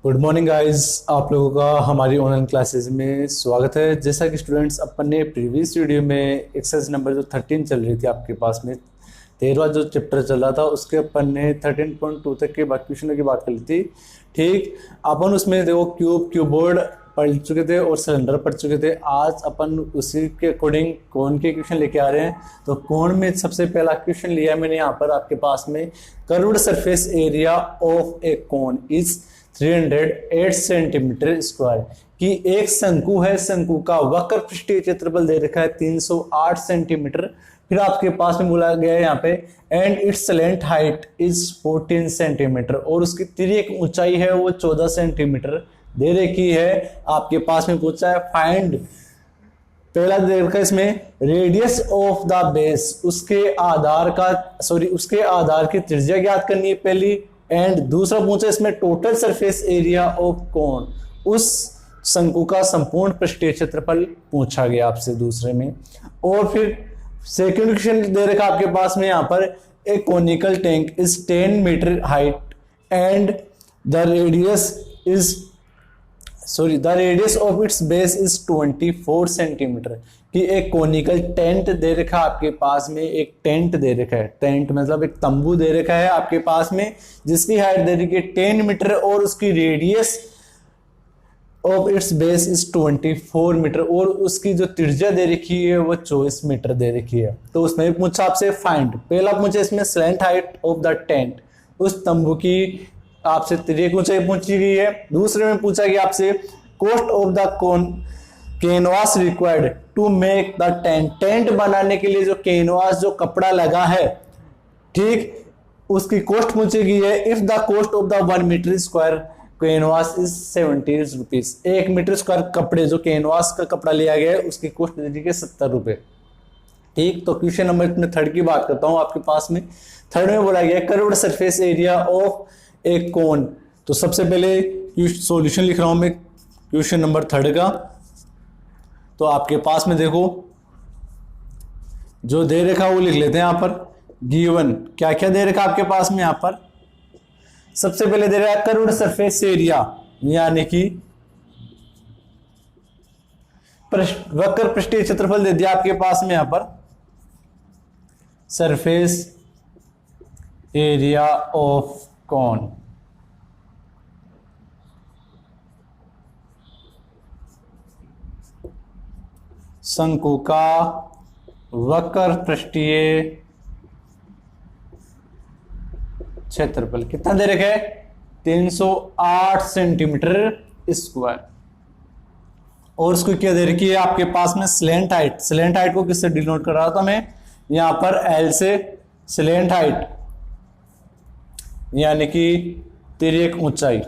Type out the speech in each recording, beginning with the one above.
Good morning guys, आप लोगों का हमारी ऑनलाइन क्लासेस में स्वागत है। जैसा कि स्टूडेंट्स अपन ने प्रीवियस वीडियो में एक्सरसाइज नंबर जो 13 चल रही थी आपके पास में 13वां जो चैप्टर चल रहा था उसके अपन ने 13.2 तक के बाकी क्वेश्चनों की बात कर ली थी। ठीक, अपन उसमें देखो क्यूबोर्ड पढ़ चुके थे और सिलेंडर पढ़ चुके थे। आज अपन उसी के अकॉर्डिंग कोण के क्वेश्चन लेके आ रहे हैं। तो कोण में सबसे पहला क्वेश्चन लिया मैंने यहाँ पर आपके पास में, curved surface area of A cone is 308 centimetre square. कि एक शंकु है, शंकु का वक्र पृष्ठीय क्षेत्रफल दे रखा है 308 सेंटीमीटर। फिर आपके पास में बोला गया है यहाँ पे and it's slant height is 14 centimetre और उसकी तिर्यक ऊंचाई है वो 14 सेंटीमीटर दे रखी है। आपके पास में पूछा है फाइंड, पहला दे रखा है इसमें रेडियस ऑफ द बेस, उसके आधार की त्रिज्या ज्ञात करनी है पहली। एंड दूसरा पूछा इसमें total surface area of cone, उस शंकु का संपूर्ण पृष्ठीय क्षेत्रफल पूछा गया आपसे दूसरे में। और फिर सेकंड क्वेश्चन दे रखा आपके पास में यहाँ पर a conical tank is 10 metre height and the radius of its base is 24 centimetre. कि एक कोनिकल टेंट दे रखा है आपके पास में, एक टेंट दे रखा है, टेंट मतलब एक तंबू दे रखा है आपके पास में जिसकी हाइट दे रखी है 10 मीटर और उसकी radius of its base is 24 metre और उसकी जो त्रिज्या दे रखी है वो 24 मीटर दे रखी है। तो उसमें भी पूछा आपसे फाइंड, पहला पूछे इसमें slant height of the tent, उस तंबू की आपसे तिर्यक ऊंचाई पूछी गई है। दूसरे में पूछा गया आपसे cost of the canvas required to make the tent, tent बनाने के लिए जो कैनवास जो कपड़ा लगा है, ठीक, उसकी कॉस्ट पूछी गई है। If the cost of the 1 metre square canvas is 70 rupees, 1 metre square कपड़े जो कैनवास का कपड़ा लिया गया है उसकी कॉस्ट दे दी गई 70 रुपए। ठीक, तो क्वेश्चन नंबर में थर्ड की बात करता हूं आपके पास में। थर्ड में बोला गया कर्व्ड सरफेस एरिया ऑफ ए कोन। तो सबसे पहले सॉल्यूशन लिख रहा हूं मैं क्वेश्चन नंबर थर्ड का। तो आपके पास में देखो जो दे रखा वो लिख लेते हैं यहाँ पर। गिवन क्या क्या दे रखा आपके पास में यहाँ पर, सबसे पहले दे रखा है कर्व्ड सरफेस एरिया यानी कि वक्र पृष्ठीय क्षेत्रफल दे दिया आपके पास में यहाँ पर, सरफेस एरिया ऑफ कोन। शंकु का वक्र पृष्ठीय क्षेत्रफल कितना दे रखा है 308 सेंटीमीटर स्क्वायर। और उसको क्या दे रखी है आपके पास में स्लैंट हाइट, स्लैंट हाइट को किससे डिनोट कर रहा था मैं यहां पर एल से, स्लैंट हाइट यानी कि तिर्यक ऊंचाई,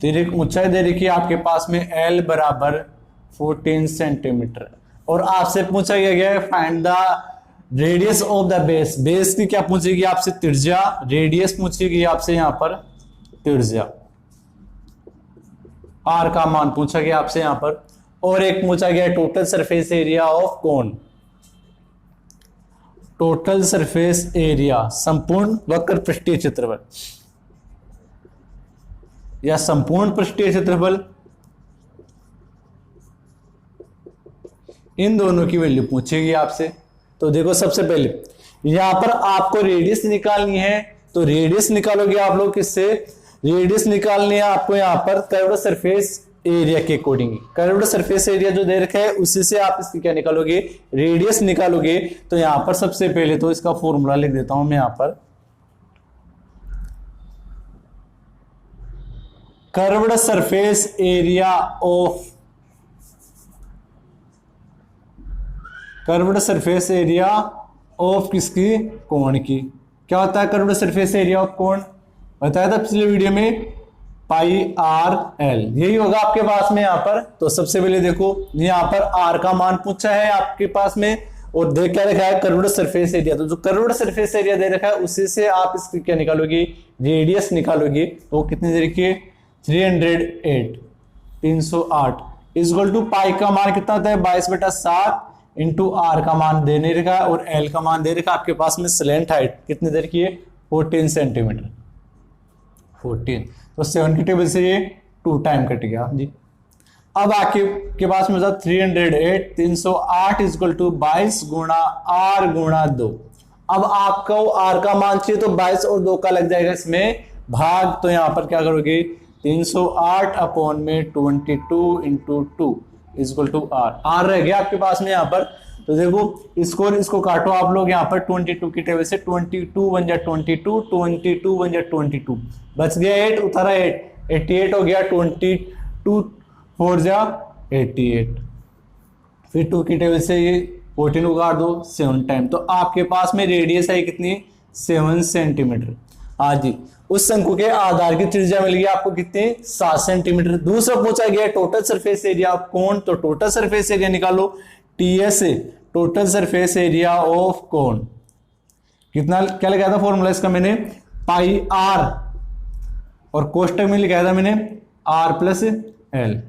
तिर्यक ऊंचाई दे रखी है आपके पास में एल बराबर 14 सेंटीमीटर। और आपसे पूछा गया है find the radius of the base, base की क्या पूछेगी आपसे त्रिज्या, रेडियस पूछेगी आपसे यहां पर त्रिज्या, आर का मान पूछा गया आपसे यहां पर। और एक पूछा गया total surface area of cone, total surface area संपूर्ण वक्र पृष्ठीय क्षेत्रफल या संपूर्ण पृष्ठीय क्षेत्रफल, इन दोनों की वैल्यू पूछेगी आपसे। तो देखो सबसे पहले यहां पर आपको रेडियस निकालनी है, तो रेडियस निकालोगे आप लोग किससे, रेडियस निकालनी है आपको यहां पर कर्व्ड सरफेस एरिया के अकॉर्डिंग। कर्व्ड सरफेस एरिया जो दे रखा है उसी से आप इसकी क्या निकालोगे, रेडियस निकालोगे। तो यहां पर सबसे पहले तो इसका फॉर्मूला लिख देता हूं मैं यहां पर, curved surface area of, curved surface area of किसकी, कोण की। क्या होता है कर्व्ड सरफेस एरिया ऑफ कोण, बताया था पिछले वीडियो में, पाई आर एल, यही होगा आपके पास में यहाँ पर। तो सबसे पहले देखो यहाँ पर आर का मान पूछा है आपके पास में और देख क्या रखा है कर्व्ड सरफेस एरिया। तो जो कर्व्ड सरफेस एरिया दे रखा है उसी से आप इसकी क्या निकालोगे, रेडियस निकालोगे। तो कितनी दे रखी है 308 इक्वल टू पाई का मान कितना होता है 22/7 इंटू आर का मान दे नहीं रखा और एल का मान दे रखा आपके पास में स्लैंट हाइट कितनी दे रखी है 14 सेंटीमीटर 14। तो 7 की टेबल से ये 2 टाइम कट गया जी। अब आपके पास में 308 308 इक्वल टू 22 गुणा r गुणा 2। अब आपको r का मान चाहिए तो 22 और 2 का लग जाएगा इसमें भाग। तो यहां पर क्या करोगे 308 अपॉन में 22 इंटू 2 इक्वल टू r रह गया आपके पास में यहां पर। तो देखो इसको काटो आप लोग यहाँ पर 22 की टेबल से 22 बन जा 22 22 बन जा 22 बच गया 8 उतारा 8 88 हो गया 22 4 जा 88। फिर 2 की टेबल से ये 14 को काट दो 7 टाइम। तो आपके पास में रेडियस है कितनी 7 सेंटीमीटर। हाँ जी, उस शंकु के आधार की त्रिज्या मिल गई आपको कितनी 7 सेंटीमीटर। दूसरा पूछा गया total surface area of cone. तो टोटल सरफेस एरिया निकालो टीएस से, total surface area of cone कितना, क्या लिखा था फॉर्मूला इसका मैंने पाई आर, और कोष्टक में लिखा था मैंने आर प्लस एल।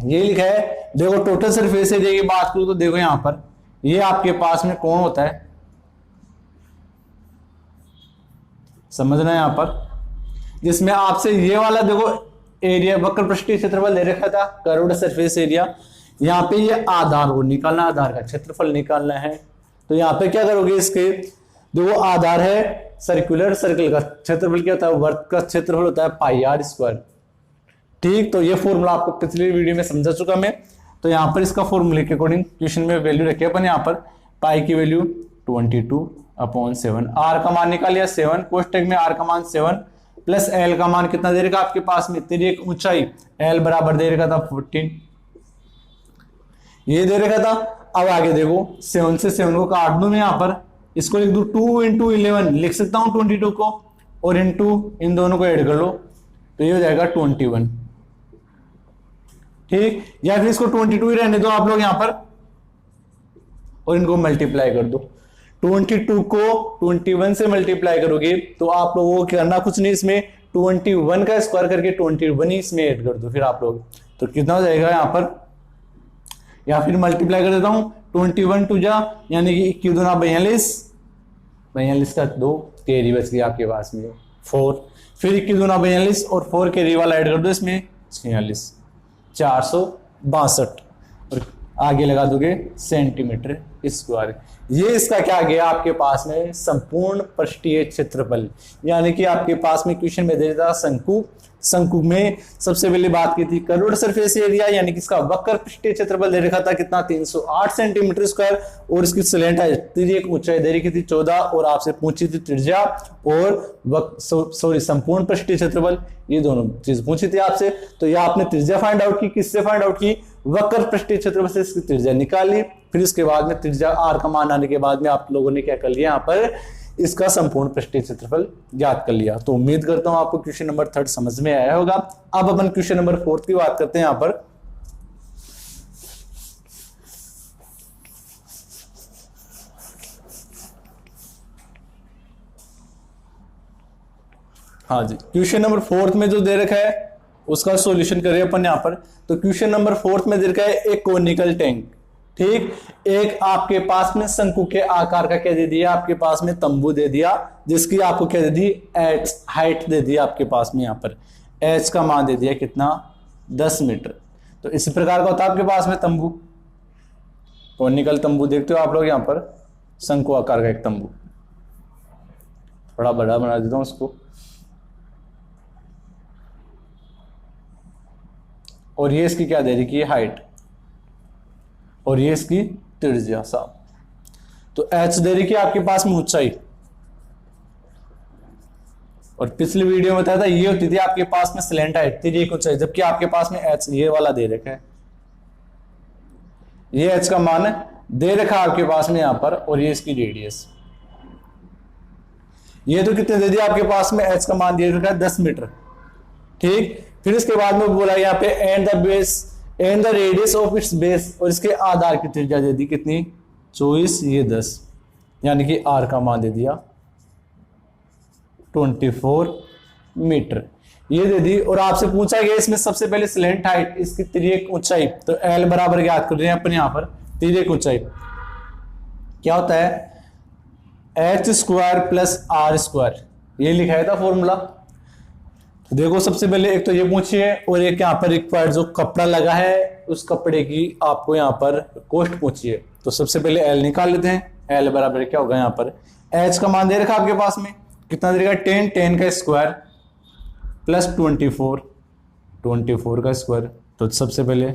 ये लिखा है। देखो टोटल सरफेस एरिया की बात करूं तो देखो यहां पर ये आपके पास में कौन होता है, समझना है यहां पर, जिसमें आपसे ये वाला देखो एरिया वक्र पृष्ठीय क्षेत्रफल दे रखा था कर्व्ड सरफेस एरिया। यहाँ पे ये आधार को निकालना, आधार का क्षेत्रफल निकालना है। तो यहाँ पे क्या करोगे इसके, देखो आधार है सर्कुलर, सर्कल का क्षेत्रफल क्या होता है वर्ग का क्षेत्रफल होता है पाई आर स्क्वायर। ठीक, तो ये फॉर्मूला आपको पिछली वीडियो में समझा चुका मैं। तो यहाँ पर इसका फॉर्मूले के अकॉर्डिंग क्वेश्चन में वैल्यू रखे अपन यहाँ पर पाई की वैल्यू 22 अपॉन 7, आर का मान निकाल लिया 7, कोष्टक में आर का मान 7 प्लस एल का मान कितना दे रखा आपके पास में, तेरी एक ऊंचाई एल बराबर दे रखा था 14, ये दे रखा था। अब आगे देखो 7 से 7 को काट दूं मैं यहां पर, इसको लिख दूं 2 इंटू 11 लिख सकता हूं 22 को, और इंटू इन दोनों को ऐड कर लो तो ये हो जाएगा 21। ठीक, या फिर इसको 22 ही रहने दो आप लोग यहां पर और इनको मल्टीप्लाई कर दो। 22 को 21 से मल्टीप्लाई करोगे तो आप लोगों को करना कुछ नहीं, इसमें 21 का स्क्वायर करके 21 ही इसमें ऐड कर दो फिर आप लोग, तो कितना हो जाएगा यहां पर, या फिर मल्टीप्लाई कर देता हूं 21 टू जा यानी कि 21 दूना 42, 42 का 2 कैरी बच गया आपके पास में 4, फिर 21 दूना 42 और 4 कैरी वाला ऐड कर दो इसमें 46, 462 और आगे लगा दोगे सेंटीमीटर स्क्वायर। ये इसका क्या गया आपके पास में संपूर्ण पृष्ठीय क्षेत्रफल, यानी कि आपके पास में क्वेश्चन में दे रहा था शंकु, शंकु में सबसे पहले बात की थी कर्व्ड सरफेस एरिया, यानी कि इसका वक्र पृष्ठीय क्षेत्रफल दे रखा था कितना 308 सेंटीमीटर स्क्वायर, और इसकी स्लैंट एक ऊंचाई दे रखी थी 14, और आपसे पूछी थी त्रिज्या और संपूर्ण पृष्ठीय क्षेत्रफल, ये दोनों चीज पूछी थी आपसे। तो यह आपने त्रिज्या फाइंड आउट की, किससे फाइंड आउट की, वक्र पृष्ठीय क्षेत्रफल से इसकी त्रिज्या निकाली। फिर इसके बाद में त्रिज्या आर का मान आने के बाद में आप लोगों ने क्या कर लिया, यहाँ पर इसका संपूर्ण पृष्ठीय क्षेत्रफल ज्ञात कर लिया। तो उम्मीद करता हूं आपको क्वेश्चन नंबर 3 समझ में आया होगा। अब अपन क्वेश्चन नंबर 4 की बात करते हैं यहां पर। हाँ जी, क्वेश्चन नंबर 4 में जो दे रखा है उसका सॉल्यूशन करें अपन यहां पर। तो क्वेश्चन नंबर 4 में दे रखा है एक कोनिकल टैंक, ठीक, एक आपके पास में शंकु के आकार का क्या दे दिया, आपके पास में तंबू दे दिया जिसकी आपको क्या दे दी एच हाइट दे दी आपके पास में, यहाँ पर एच का मान दे दिया कितना 10 मीटर। तो इसी प्रकार का होता है आपके पास में तंबू, कोनिकल तंबू देखते हो आप लोग यहाँ पर, शंकु आकार का एक तंबू, थोड़ा बड़ा बना देता हूं उसको, और ये इसकी क्या दे रही है हाइट, और ये इसकी त्रिज्या साहब। तो एच दे रही है आपके पास में ऊंचाई, और पिछली वीडियो में बताया था ये होती थी आपके पास में स्लैंट हाइट थी एक ऊंचाई, जबकि आपके पास में एच ये वाला दे रखा है, ये एच का मान दे रखा है आपके पास में यहां पर, और ये इसकी रेडियस, ये तो कितने दे दिया आपके पास में एच का मान दे रखा है 10 मीटर, ठीक। फिर इसके बाद में बोला यहाँ पे and the base and the radius of its base, और इसके आधार की त्रिज्या दे दी कितनी 24, ये 10, यानी कि आर का मान दे दिया 24 मीटर, ये दे दी। और आपसे पूछा गया इसमें सबसे पहले स्लैंट हाइट, इसकी तिर्यक ऊंचाई, तो एल बराबर याद कर रहे हैं अपन यहाँ पर, तिर्यक ऊंचाई क्या होता है, H square plus R square, ये लिखा था फॉर्मूला। देखो सबसे पहले एक तो ये पूछिए, और एक यहाँ पर रिक्वायर्ड जो कपड़ा लगा है उस कपड़े की आपको यहाँ पर कॉस्ट पूछिए। तो सबसे पहले एल निकाल लेते हैं। एल बराबर क्या होगा, यहाँ पर एच का मान दे रखा आपके पास में, कितना दे रखा, 10, 10 का स्क्वायर प्लस 24, 24 का स्क्वायर। तो सबसे पहले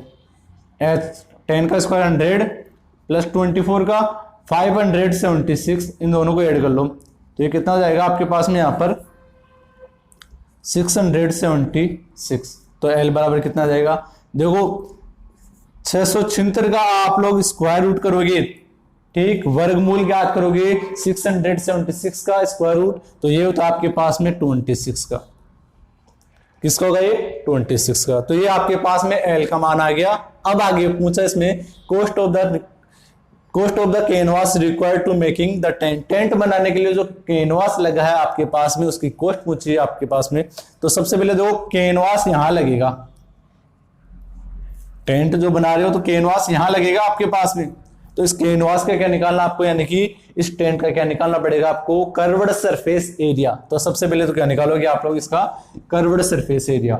एच 10 का स्क्वायर 100 प्लस 24 का 576, इन दोनों को ऐड कर लो तो ये कितना हो जाएगा आपके पास में यहाँ पर 676। तो एल बराबर कितना जाएगा, देखो 676 का आप लोग स्क्वायर रूट करोगे, ठीक, वर्गमूल ज्ञात करोगे 676 का स्क्वायर रूट, तो ये होता है आपके पास में 26 का। किसका होगा ये, 26 का। तो ये आपके पास में एल का मान आ गया। अब आगे पूछा इसमें cost of the canvas required to making the tent. Tent बनाने के लिए जो कैनवास लगा है आपके पास में उसकी कॉस्ट पूछी है आपके पास में। तो सबसे पहले देखो कैनवास यहां लगेगा, टेंट जो बना रहे हो तो कैनवास यहां लगेगा आपके पास में। तो इस कैनवास का क्या निकालना आपको, यानी कि इस टेंट का क्या निकालना पड़ेगा आपको, कर्व्ड सरफेस एरिया। तो सबसे पहले तो क्या निकालोगे आप लोग, इसका curved surface area,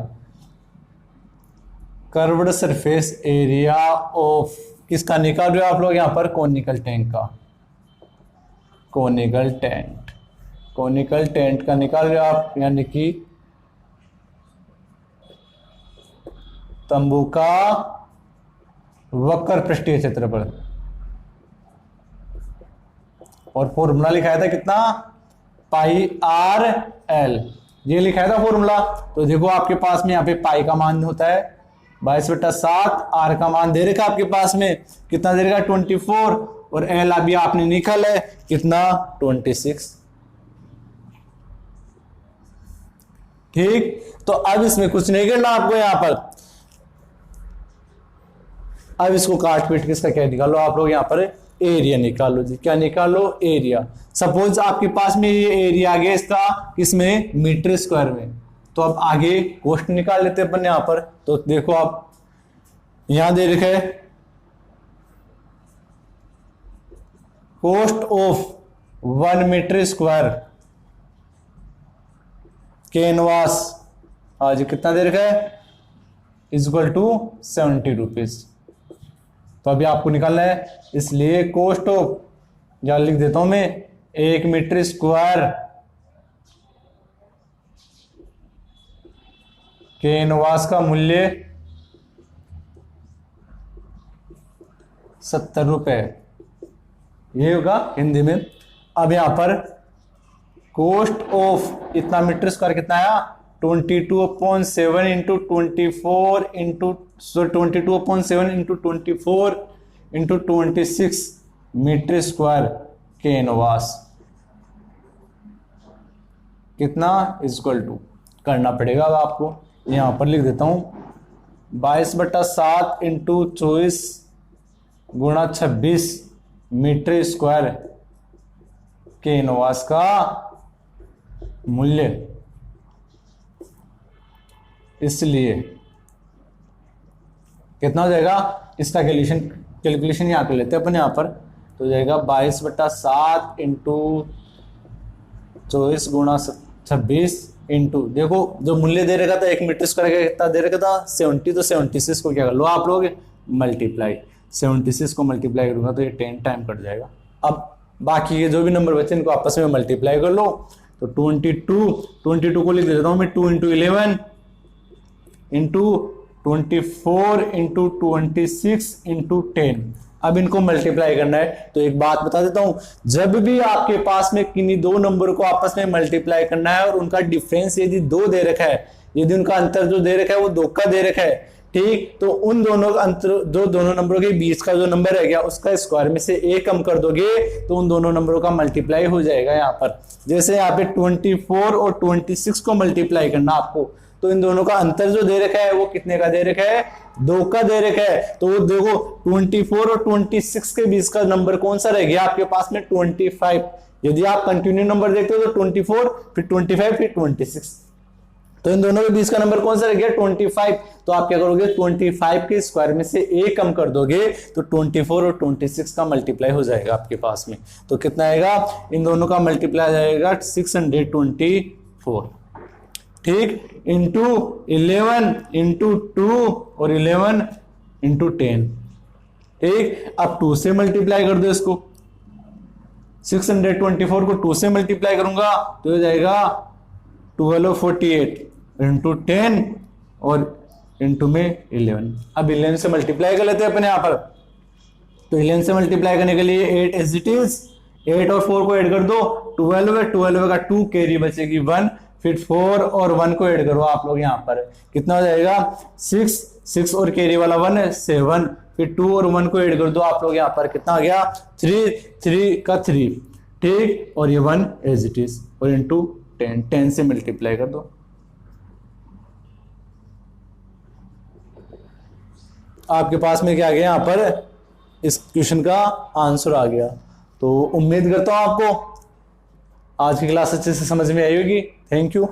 curved surface area of, किसका निकाल रहे हो आप लोग यहाँ पर, कोनिकल टेंट का, कोनिकल टेंट, कोनिकल टेंट का निकाल रहे हो आप, यानी कि तंबू का वक्र पृष्ठीय क्षेत्रफल। और फॉर्मूला लिखाया था कितना, पाई आर एल, ये लिखाया था फॉर्मूला। तो देखो आपके पास में यहाँ पे पाई का मान होता है 22/7, आर का मान दे रखा आपके पास में कितना दे रखा 24, और एल अभी आपने निकाल है कितना 26। ठीक, तो अब इसमें कुछ नहीं करना आपको यहाँ पर, अब इसको काट पीट के इसका क्या निकालो आप लोग यहाँ पर, एरिया निकालो जी। क्या निकालो, एरिया। सपोज आपके पास में ये एरिया आ गया इसका किसमें, मीटर स्क्वायर में। तो अब आगे कॉस्ट निकाल लेते हैं अपन यहां पर। तो देखो आप यहां दे रखे cost of 1 metre square canvas आज कितना दे रखा है, इक्वल टू 70 रुपीज। तो अभी आपको निकालना है, इसलिए कॉस्ट ऑफ, या लिख देता हूं मैं, 1 मीटर स्क्वायर कैनवास का मूल्य 70 रुपए, ये होगा हिंदी में। अब यहां पर कॉस्ट ऑफ इतना मीटर स्क्वायर कितना आया, 22/7 into 24 into 22/7 into 24 into 26 metre square canvas कितना, इक्वल टू करना पड़ेगा। अब आपको यहां पर लिख देता हूं 22/7 इंटू 24 गुणा 26 मीटर स्क्वायर कैनवास का मूल्य। इसलिए कितना हो जाएगा, इसका कैलकुलेशन यहाँ कर लेते हैं अपन यहाँ पर। तो जाएगा 22/7 इंटू 24 गुणा 26 इंटू, देखो जो मूल्य दे रखा था 1 मीटर स्क्वायर का कितना दे रखा था 70, तो 76 को क्या कर लो आप लोग मल्टीप्लाई, 76 को मल्टीप्लाई करूंगा तो ये 10 टाइम कट जाएगा। अब बाकी के जो भी नंबर बचे इनको आपस में मल्टीप्लाई कर लो। तो 22 को लिख देता हूं मैं 2 इंटू 11 इंटू 24 इंटू 26 इंटू 10। अब इनको मल्टीप्लाई करना है। तो एक बात बता देता हूं, जब भी आपके पास में किन्हीं दो नंबर को आपस में मल्टीप्लाई करना है और उनका डिफरेंस यदि 2 दे रखा है, यदि उनका अंतर जो दे रखा है वो 2 का दे रखा है, ठीक, तो उन दोनों अंतर, दोनों नंबरों के बीच का जो नंबर है गया उसका स्क्वायर में से 1 कम कर दोगे तो उन दोनों नंबरों का मल्टीप्लाई हो जाएगा। यहाँ पर जैसे यहाँ पे 24 और 26 को मल्टीप्लाई करना आपको, तो इन दोनों का अंतर जो दे रखा है वो कितने का दे रखा है, 2 का दे रखा है। तो वो देखो 24 और 26 के बीच का नंबर कौन सा रह गया आपके पास में 25। यदि आप कंटिन्यू नंबर देखते हो तो 24 फिर 25 फिर 26। तो इन दोनों के बीच का नंबर कौन सा रह गया 25। तो आप क्या करोगे 25 के स्क्वायर में से a कम कर दोगे तो 24 और 26 का मल्टीप्लाई हो जाएगा आपके पास में। तो कितना आएगा, इन दोनों का मल्टीप्लाई जाएगा 624, ठीक, इंटू 11 इंटू 2 और 11 इंटू 10, ठीक। अब 2 से मल्टीप्लाई कर दो इसको, 624 को 2 से मल्टीप्लाई करूंगा तो हो जाएगा 1248 इंटू 10 और इंटू में 11। अब 11 से मल्टीप्लाई कर लेते हैं अपने यहां पर। तो 11 से मल्टीप्लाई करने के लिए 8 एज इट इज, 8 और 4 को ऐड कर दो, 12 है, 12 का 2 कैरी बचेगी 1, फिर 4 और 1 को ऐड करो आप लोग यहाँ पर, कितना हो जाएगा 6 और कैरी वाला 1 है 7, फिर 2 और 1 को ऐड कर दो आप लोग यहाँ पर, कितना आ गया 3 का 3, ठीक, और ये 1 एज इट इज और इंटू 10 से मल्टीप्लाई कर दो। आपके पास में क्या आ गया यहाँ पर, इस क्वेश्चन का आंसर आ गया। तो उम्मीद करता हूं आपको आज की क्लास अच्छे से समझ में आई होगी। Thank you.